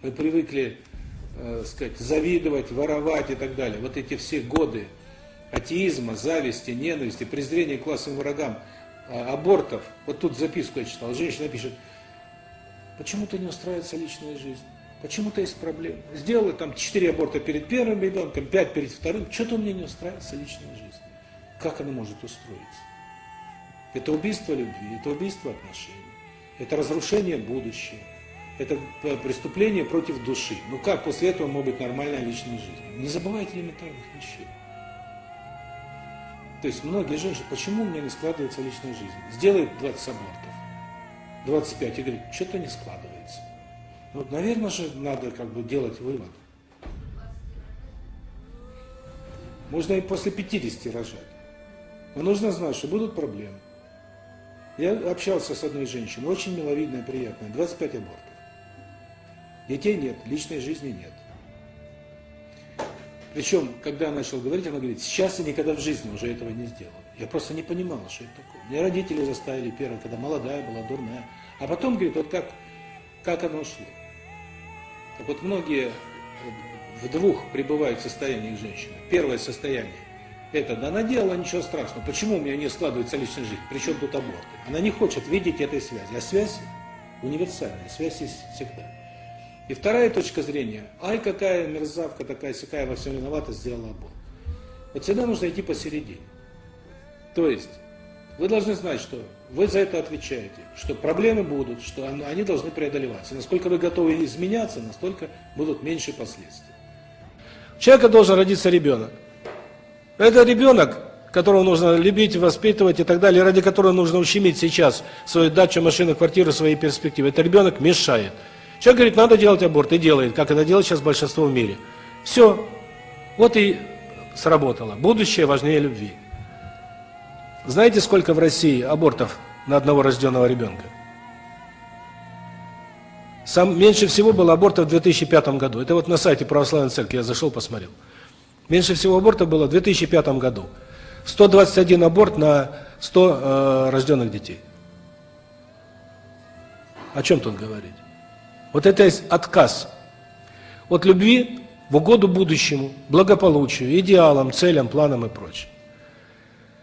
Вы привыкли, сказать, завидовать, воровать и так далее. Вот эти все годы атеизма, зависти, ненависти, презрения к классовым врагам, абортов. Вот тут записку я читал. Женщина пишет: почему-то не устраивается личная жизнь. Почему-то есть проблемы. Сделала там 4 аборта перед первым ребенком, 5 перед вторым. Что-то у меня не устраивается личная жизнь. Как она может устроиться? Это убийство любви, это убийство отношений, это разрушение будущего, это преступление против души. Ну как после этого может быть нормальная личная жизнь? Не забывайте элементарных вещей. То есть многие женщины: почему у меня не складывается личная жизнь? Сделает 20 абортов, 25, и говорит: что-то не складывается. Ну, наверное же, надо как бы делать вывод. Можно и после 50 рожать. Но нужно знать, что будут проблемы. Я общался с одной женщиной, очень миловидная, приятная, 25 абортов. Детей нет, личной жизни нет. Причем, когда я начал говорить, она говорит: сейчас я никогда в жизни уже этого не сделаю. Я просто не понимала, что это такое. Меня родители заставили первое, когда молодая была, дурная. А потом, говорит, вот как оно шло. Так вот, многие в двух пребывают состояниях женщины. Первое состояние – это: да, она делала, ничего страшного. Почему у меня не складывается личная жизнь? Причем тут аборты? Она не хочет видеть этой связи. А связь универсальная, связь есть всегда. И вторая точка зрения: ай, какая мерзавка такая-сякая, во всем виновата, сделала аборт. Вот всегда нужно идти посередине. То есть, вы должны знать, что вы за это отвечаете, что проблемы будут, что они должны преодолеваться. Насколько вы готовы изменяться, настолько будут меньше последствий. У человека должен родиться ребенок. Это ребенок, которого нужно любить, воспитывать и так далее, ради которого нужно ущемить сейчас свою дачу, машину, квартиру, свои перспективы. Это ребенок мешает. Человек говорит: надо делать аборт, и делает, как это делает сейчас большинство в мире. Все. Вот и сработало. Будущее важнее любви. Знаете, сколько в России абортов на одного рожденного ребенка? Меньше всего было абортов в 2005 году. Это вот на сайте Православной Церкви я зашел, посмотрел. Меньше всего абортов было в 2005 году. 121 аборт на 100 рожденных детей. О чем тут говорить? Вот это есть отказ от любви в угоду будущему, благополучию, идеалам, целям, планам и прочее.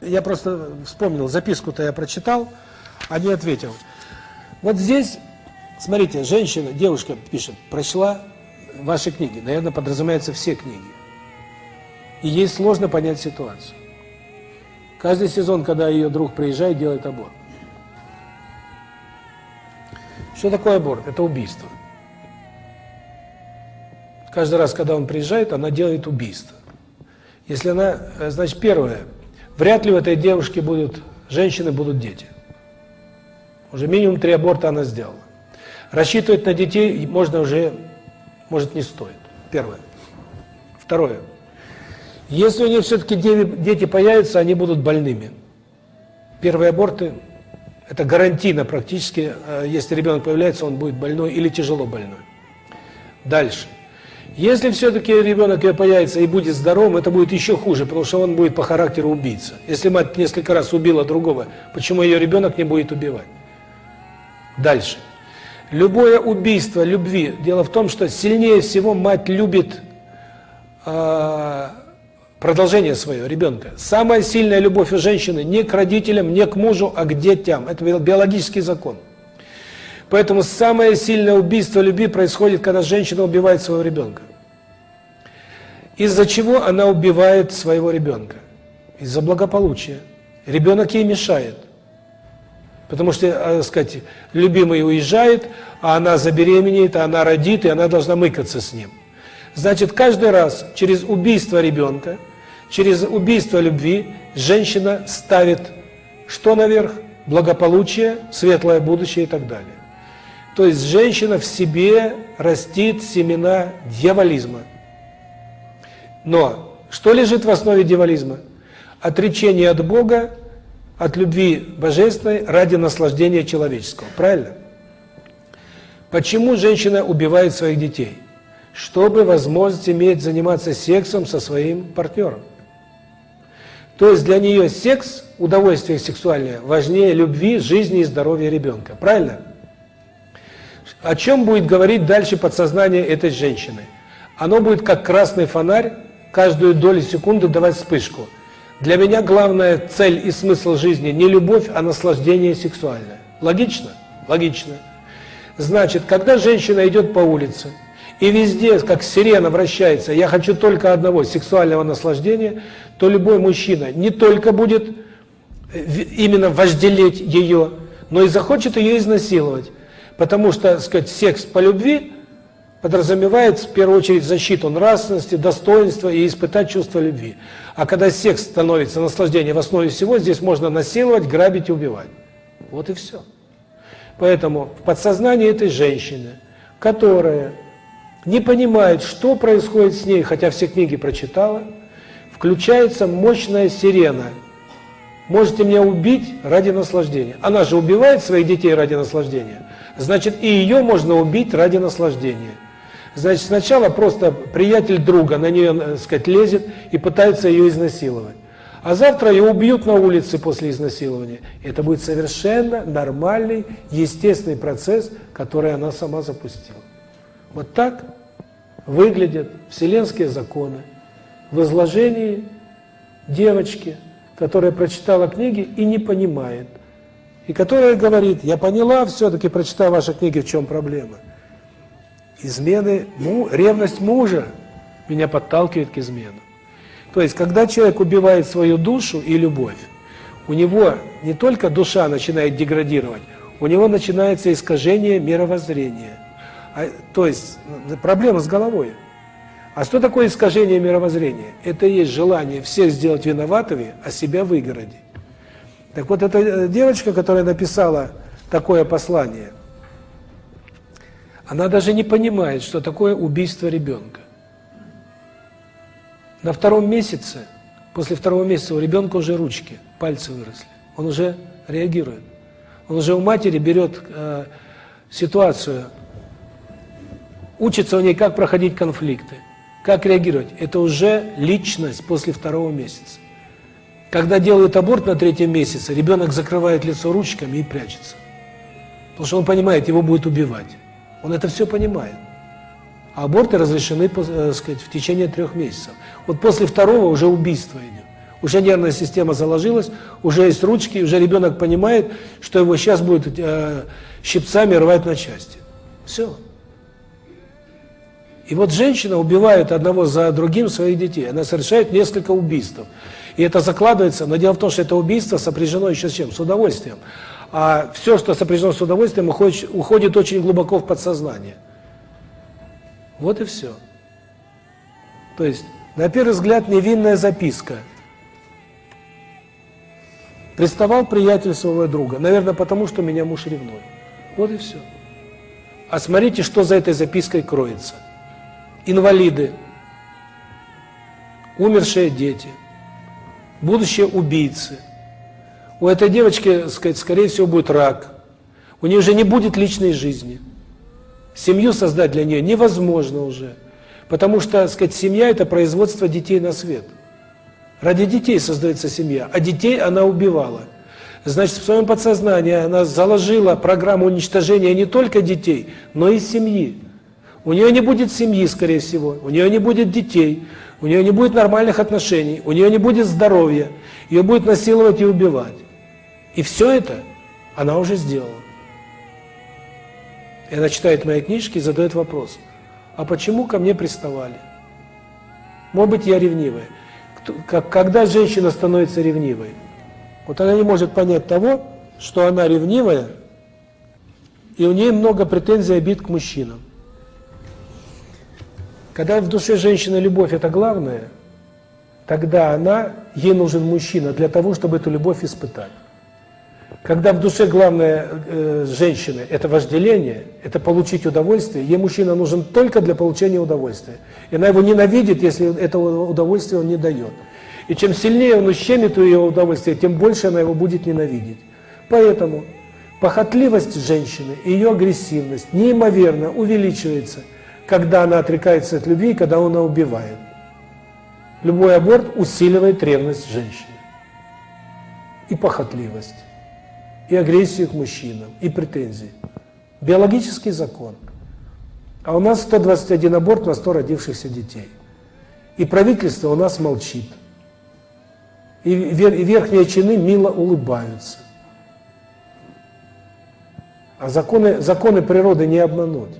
Я просто вспомнил, записку-то я прочитал, а не ответил. Вот здесь, смотрите, женщина, девушка пишет: прочла ваши книги, наверное, подразумеваются все книги. И ей сложно понять ситуацию. Каждый сезон, когда ее друг приезжает, делает аборт. Что такое аборт? Это убийство. Каждый раз, когда он приезжает, она делает убийство. Если она, значит, первое, вряд ли у этой девушки будут женщины, будут дети. Уже минимум 3 аборта она сделала. Рассчитывать на детей можно уже, может, не стоит. Первое. Второе. Если у нее все-таки дети появятся, они будут больными. Первые аборты – это гарантийно практически, если ребенок появляется, он будет больной или тяжело больной. Дальше. Если все-таки ребенок ее появится и будет здоровым, это будет еще хуже, потому что он будет по характеру убийца. Если мать несколько раз убила другого, почему ее ребенок не будет убивать? Дальше. Любое убийство любви. Дело в том, что сильнее всего мать любит продолжение своего ребенка. Самая сильная любовь у женщины не к родителям, не к мужу, а к детям. Это биологический закон. Поэтому самое сильное убийство любви происходит, когда женщина убивает своего ребенка. Из-за чего она убивает своего ребенка? Из-за благополучия. Ребенок ей мешает. Потому что, так сказать, любимый уезжает, а она забеременеет, а она родит, и она должна мыкаться с ним. Значит, каждый раз через убийство ребенка, через убийство любви женщина ставит что наверх? Благополучие, светлое будущее и так далее. То есть женщина в себе растит семена дьяволизма. Но что лежит в основе дьяволизма? Отречение от Бога, от любви божественной ради наслаждения человеческого. Правильно? Почему женщина убивает своих детей? Чтобы возможность иметь заниматься сексом со своим партнером. То есть для нее секс, удовольствие сексуальное, важнее любви, жизни и здоровья ребенка. Правильно? О чем будет говорить дальше подсознание этой женщины? Оно будет как красный фонарь, каждую долю секунды давать вспышку. Для меня главная цель и смысл жизни не любовь, а наслаждение сексуальное. Логично? Логично. Значит, когда женщина идет по улице, и везде, как сирена вращается, я хочу только одного, сексуального наслаждения, то любой мужчина не только будет именно вожделеть ее, но и захочет ее изнасиловать. Потому что, так сказать, секс по любви подразумевает в первую очередь защиту нравственности, достоинства и испытать чувство любви. А когда секс становится наслаждением в основе всего, здесь можно насиловать, грабить и убивать. Вот и все. Поэтому в подсознании этой женщины, которая не понимает, что происходит с ней, хотя все книги прочитала, включается мощная сирена. Можете меня убить ради наслаждения. Она же убивает своих детей ради наслаждения. Значит, и ее можно убить ради наслаждения. Значит, сначала просто приятель друга на нее, так сказать, лезет и пытается ее изнасиловать. А завтра ее убьют на улице после изнасилования. Это будет совершенно нормальный, естественный процесс, который она сама запустила. Вот так выглядят вселенские законы в изложении девочки, которая прочитала книги и не понимает. И которая говорит: я поняла, все-таки прочитав ваши книги, в чем проблема. Измены, ревность мужа меня подталкивает к изменам. То есть, когда человек убивает свою душу и любовь, у него не только душа начинает деградировать, у него начинается искажение мировоззрения. То есть, проблема с головой. А что такое искажение мировоззрения? Это и есть желание всех сделать виноватыми, а себя выгородить. Так вот, эта девочка, которая написала такое послание, она даже не понимает, что такое убийство ребенка. На втором месяце, после второго месяца у ребенка уже ручки, пальцы выросли. Он уже реагирует. Он уже у матери берет ситуацию, учится у ней, как проходить конфликты, как реагировать. Это уже личность после второго месяца. Когда делают аборт на третьем месяце, ребенок закрывает лицо ручками и прячется. Потому что он понимает, его будет убивать. Он это все понимает. А аборты разрешены, так сказать, в течение 3 месяцев. Вот после второго уже убийство идет. Уже нервная система заложилась, уже есть ручки, уже ребенок понимает, что его сейчас будут щипцами рвать на части. Все. И вот женщина убивает одного за другим своих детей. Она совершает несколько убийств. И это закладывается, но дело в том, что это убийство сопряжено еще с чем? С удовольствием. А все, что сопряжено с удовольствием, уходит очень глубоко в подсознание. Вот и все. То есть, на первый взгляд, невинная записка. Приставал приятель своего друга, наверное, потому что меня муж ревнует. Вот и все. А смотрите, что за этой запиской кроется. Инвалиды, умершие дети, будущие убийцы. У этой девочки, так сказать, скорее всего, будет рак. У нее уже не будет личной жизни. Семью создать для нее невозможно уже. Потому что, так сказать, семья – это производство детей на свет. Ради детей создается семья, а детей она убивала. Значит, в своем подсознании она заложила программу уничтожения не только детей, но и семьи. У нее не будет семьи, скорее всего, у нее не будет детей, у нее не будет нормальных отношений, у нее не будет здоровья, ее будет насиловать и убивать. И все это она уже сделала. И она читает мои книжки и задает вопрос: а почему ко мне приставали? Может быть, я ревнивая. Когда женщина становится ревнивой? Вот она не может понять того, что она ревнивая, и у нее много претензий и обид к мужчинам. Когда в душе женщины любовь – это главное, тогда ей нужен мужчина для того, чтобы эту любовь испытать. Когда в душе главное женщины – это вожделение, это получить удовольствие, ей мужчина нужен только для получения удовольствия. И она его ненавидит, если этого удовольствия он не дает. И чем сильнее он ущемит ее удовольствие, тем больше она его будет ненавидеть. Поэтому похотливость женщины, ее агрессивность неимоверно увеличивается, когда она отрекается от любви, когда она убивает. Любой аборт усиливает ревность женщины. И похотливость, и агрессию к мужчинам, и претензии. Биологический закон. А у нас 121 аборт на 100 родившихся детей. И правительство у нас молчит. И верхние чины мило улыбаются. А законы природы не обмануть.